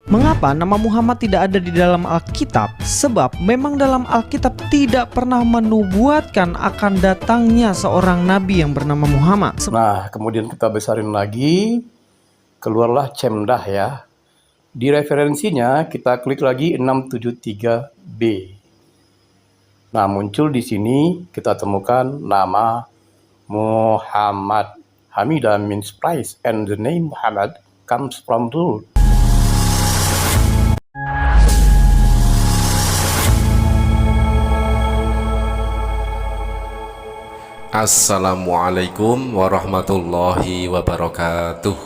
Mengapa nama Muhammad tidak ada di dalam Alkitab? Sebab memang dalam Alkitab tidak pernah menubuatkan akan datangnya seorang nabi yang bernama Muhammad. Nah, kemudian kita besarin lagi, keluarlah Cemdah ya. Di referensinya kita klik lagi 673B. Nah, muncul di sini kita temukan nama Muhammad. Hamidah means price and the name Muhammad comes from root. Assalamualaikum warahmatullahi wabarakatuh.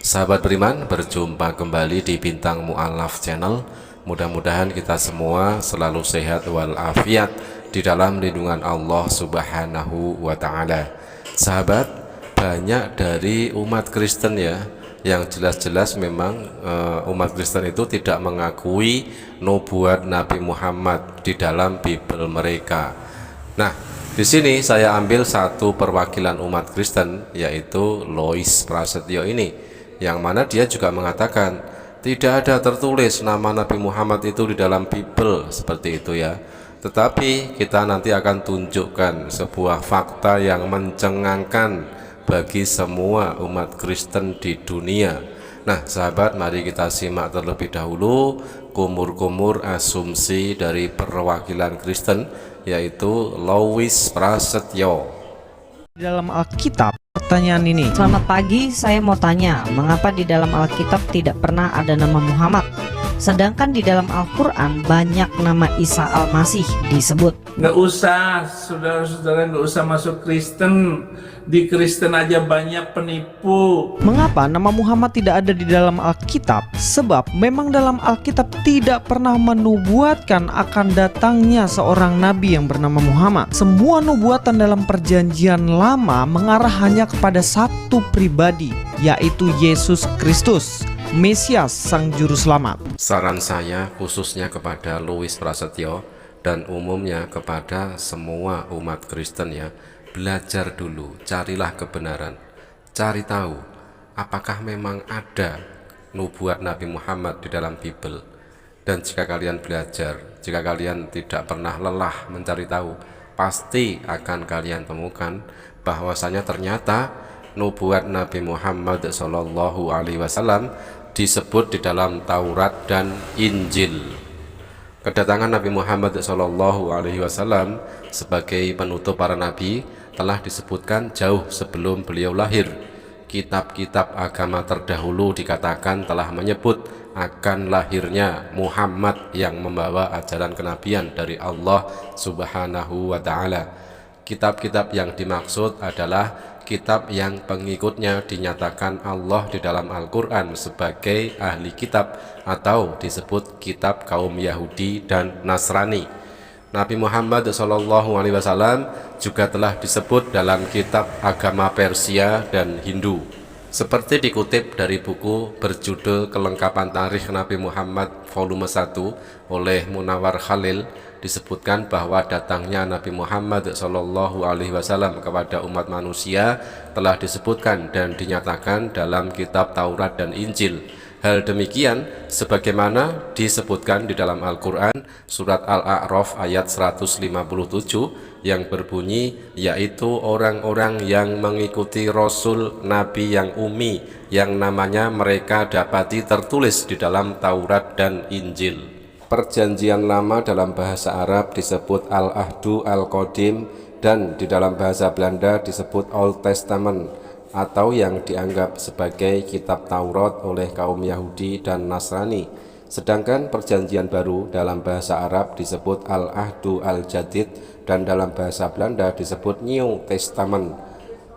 Sahabat beriman, berjumpa kembali di Bintang Mu'alaf Channel. Mudah-mudahan kita semua selalu sehat walafiat di dalam lindungan Allah Subhanahu wa ta'ala. Sahabat, banyak dari umat Kristen ya, yang jelas-jelas memang umat Kristen itu tidak mengakui nubuat Nabi Muhammad di dalam Bible mereka. Nah, di sini saya ambil satu perwakilan umat Kristen, yaitu Lois Prasetyo ini, yang mana dia juga mengatakan tidak ada tertulis nama Nabi Muhammad itu di dalam Bible seperti itu ya. Tetapi kita nanti akan tunjukkan sebuah fakta yang mencengangkan bagi semua umat Kristen di dunia. Nah sahabat, mari kita simak terlebih dahulu kumur-kumur asumsi dari perwakilan Kristen, yaitu Lois Prasetyo. Di dalam Alkitab, pertanyaan ini. Selamat pagi, saya mau tanya, mengapa di dalam Alkitab tidak pernah ada nama Muhammad? Sedangkan di dalam Al-Quran banyak nama Isa Al-Masih disebut. Nggak usah, saudara-saudara, nggak usah masuk Kristen. Di Kristen aja banyak penipu. Mengapa nama Muhammad tidak ada di dalam Alkitab? Sebab memang dalam Alkitab tidak pernah menubuatkan akan datangnya seorang nabi yang bernama Muhammad. Semua nubuatan dalam perjanjian lama mengarah hanya kepada satu pribadi, yaitu Yesus Kristus, Mesias Sang Juru Selamat. Saran saya khususnya kepada Lois Prasetyo dan umumnya kepada semua umat Kristen ya, belajar dulu, carilah kebenaran, cari tahu apakah memang ada nubuat Nabi Muhammad di dalam Bible. Dan jika kalian belajar, jika kalian tidak pernah lelah mencari tahu, pasti akan kalian temukan bahwasanya ternyata nubuat Nabi Muhammad SAW disebut di dalam Taurat dan Injil. Kedatangan Nabi Muhammad SAW sebagai penutup para nabi telah disebutkan jauh sebelum beliau lahir. Kitab-kitab agama terdahulu dikatakan telah menyebut akan lahirnya Muhammad yang membawa ajaran kenabian dari Allah Subhanahu wa ta'ala. Kitab-kitab yang dimaksud adalah kitab yang pengikutnya dinyatakan Allah di dalam Al-Quran sebagai ahli kitab atau disebut kitab kaum Yahudi dan Nasrani. Nabi Muhammad SAW juga telah disebut dalam kitab agama Persia dan Hindu. Seperti dikutip dari buku berjudul Kelengkapan Tarikh Nabi Muhammad volume 1 oleh Munawar Khalil, disebutkan bahwa datangnya Nabi Muhammad SAW kepada umat manusia telah disebutkan dan dinyatakan dalam kitab Taurat dan Injil. Hal demikian sebagaimana disebutkan di dalam Al-Quran surat Al-A'raf ayat 157 yang berbunyi, yaitu orang-orang yang mengikuti Rasul Nabi yang ummi yang namanya mereka dapati tertulis di dalam Taurat dan Injil. Perjanjian lama dalam bahasa Arab disebut Al-Ahdu Al-Qadim dan di dalam bahasa Belanda disebut Old Testament, atau yang dianggap sebagai kitab Taurat oleh kaum Yahudi dan Nasrani. Sedangkan perjanjian baru dalam bahasa Arab disebut Al-Ahdu Al-Jadid dan dalam bahasa Belanda disebut New Testament.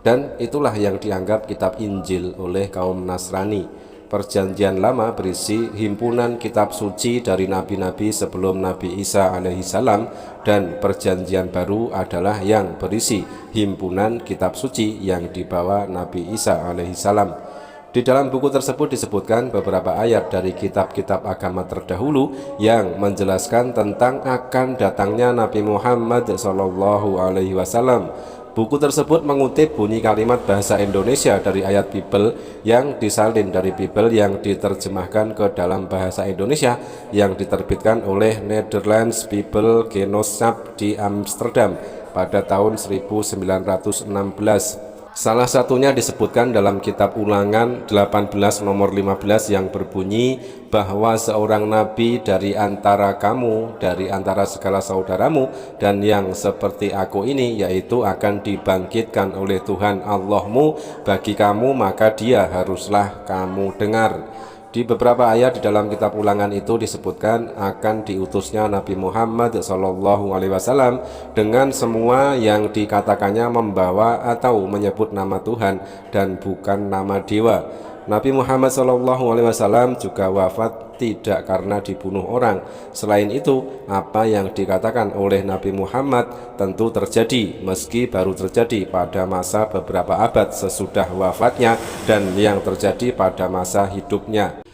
Dan itulah yang dianggap kitab Injil oleh kaum Nasrani. Perjanjian lama berisi himpunan kitab suci dari nabi-nabi sebelum Nabi Isa alaihissalam, dan perjanjian baru adalah yang berisi himpunan kitab suci yang dibawa Nabi Isa alaihissalam. Di dalam buku tersebut disebutkan beberapa ayat dari kitab-kitab agama terdahulu yang menjelaskan tentang akan datangnya Nabi Muhammad SAW. Buku tersebut mengutip bunyi kalimat bahasa Indonesia dari ayat Bible yang disalin dari Bible yang diterjemahkan ke dalam bahasa Indonesia yang diterbitkan oleh Netherlands Bible Genootschap di Amsterdam pada tahun 1916. Salah satunya disebutkan dalam kitab Ulangan 18 nomor 15 yang berbunyi bahwa seorang nabi dari antara kamu, dari antara segala saudaramu, dan yang seperti aku ini, yaitu akan dibangkitkan oleh Tuhan Allahmu bagi kamu, maka dia haruslah kamu dengar. Di beberapa ayat di dalam kitab Ulangan itu disebutkan akan diutusnya Nabi Muhammad SAW dengan semua yang dikatakannya membawa atau menyebut nama Tuhan dan bukan nama dewa. Nabi Muhammad SAW juga wafat tidak karena dibunuh orang. Selain itu, apa yang dikatakan oleh Nabi Muhammad tentu terjadi, meski baru terjadi pada masa beberapa abad sesudah wafatnya dan yang terjadi pada masa hidupnya.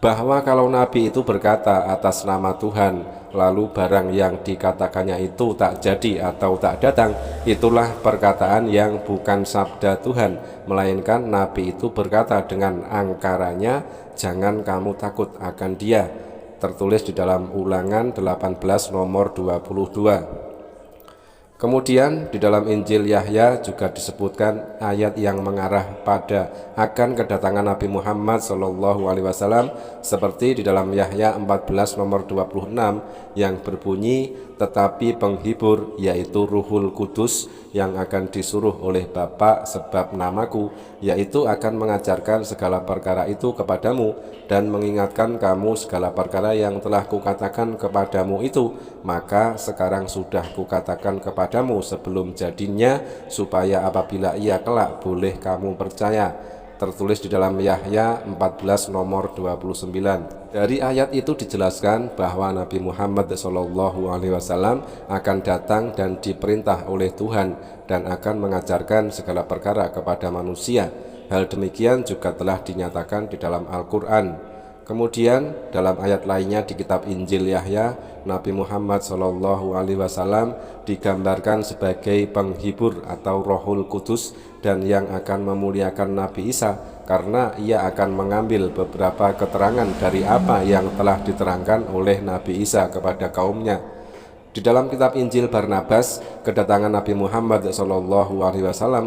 Bahwa kalau Nabi itu berkata atas nama Tuhan, lalu barang yang dikatakannya itu tak jadi atau tak datang, itulah perkataan yang bukan sabda Tuhan, melainkan Nabi itu berkata dengan angkaranya, jangan kamu takut akan dia. Tertulis di dalam Ulangan 18 nomor 22. Kemudian di dalam Injil Yahya juga disebutkan ayat yang mengarah pada akan kedatangan Nabi Muhammad SAW seperti di dalam Yahya 14 nomor 26 yang berbunyi, tetapi penghibur yaitu Ruhul Kudus yang akan disuruh oleh Bapa sebab namaku, yaitu akan mengajarkan segala perkara itu kepadamu dan mengingatkan kamu segala perkara yang telah kukatakan kepadamu itu. Maka sekarang sudah kukatakan kepadamu sebelum jadinya, supaya apabila ia kelak boleh kamu percaya. Tertulis di dalam Yahya 14 nomor 29. Dari ayat itu dijelaskan bahwa Nabi Muhammad SAW akan datang dan diperintah oleh Tuhan dan akan mengajarkan segala perkara kepada manusia. Hal demikian juga telah dinyatakan di dalam Al-Quran. Kemudian dalam ayat lainnya di kitab Injil Yahya, Nabi Muhammad SAW digambarkan sebagai penghibur atau Rohul Kudus dan yang akan memuliakan Nabi Isa karena ia akan mengambil beberapa keterangan dari apa yang telah diterangkan oleh Nabi Isa kepada kaumnya. Di dalam kitab Injil Barnabas, kedatangan Nabi Muhammad SAW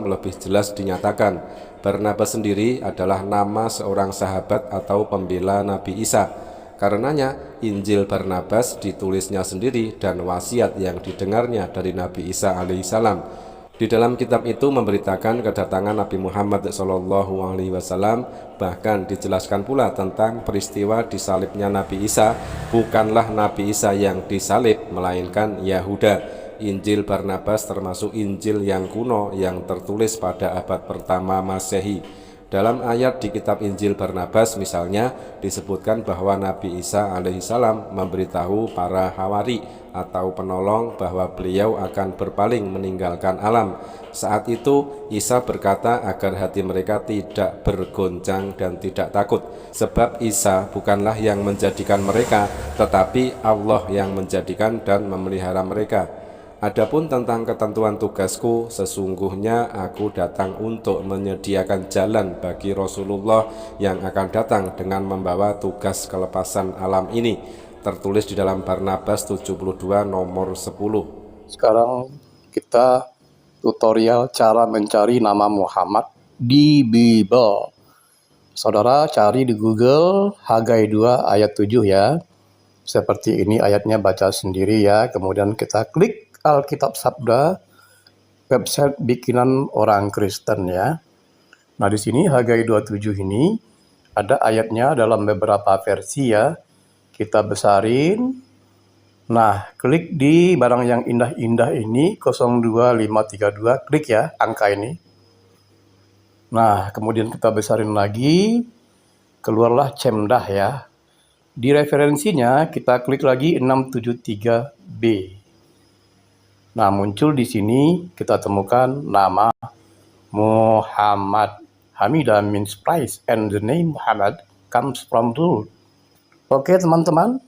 lebih jelas dinyatakan. Barnabas sendiri adalah nama seorang sahabat atau pembela Nabi Isa. Karenanya Injil Barnabas ditulisnya sendiri dan wasiat yang didengarnya dari Nabi Isa alaihissalam. Di dalam kitab itu memberitakan kedatangan Nabi Muhammad SAW, bahkan dijelaskan pula tentang peristiwa disalibnya Nabi Isa. Bukanlah Nabi Isa yang disalib, melainkan Yahuda. Injil Barnabas termasuk Injil yang kuno yang tertulis pada abad pertama Masehi. Dalam ayat di kitab Injil Barnabas misalnya disebutkan bahwa Nabi Isa alaihissalam memberitahu para hawari atau penolong bahwa beliau akan berpaling meninggalkan alam. Saat itu Isa berkata agar hati mereka tidak bergoncang dan tidak takut, sebab Isa bukanlah yang menjadikan mereka, tetapi Allah yang menjadikan dan memelihara mereka. Adapun tentang ketentuan tugasku, sesungguhnya aku datang untuk menyediakan jalan bagi Rasulullah yang akan datang dengan membawa tugas kelepasan alam ini. Tertulis di dalam Barnabas 72 nomor 10. Sekarang kita tutorial cara mencari nama Muhammad di Bible. Saudara cari di Google Hagai 2 ayat 7 ya. Seperti ini ayatnya, baca sendiri ya. Kemudian kita klik Alkitab Sabda, website bikinan orang Kristen ya. Nah di sini Hagai 2:7 ini ada ayatnya dalam beberapa versi ya. Kita besarin. Nah klik di barang yang indah-indah ini 02532, klik ya angka ini. Nah kemudian kita besarin lagi, keluarlah Cemdah ya. Di referensinya kita klik lagi 673B. Nah, muncul di sini kita temukan nama Muhammad. Hamidah means price and the name Muhammad comes from rule. Oke, teman-teman.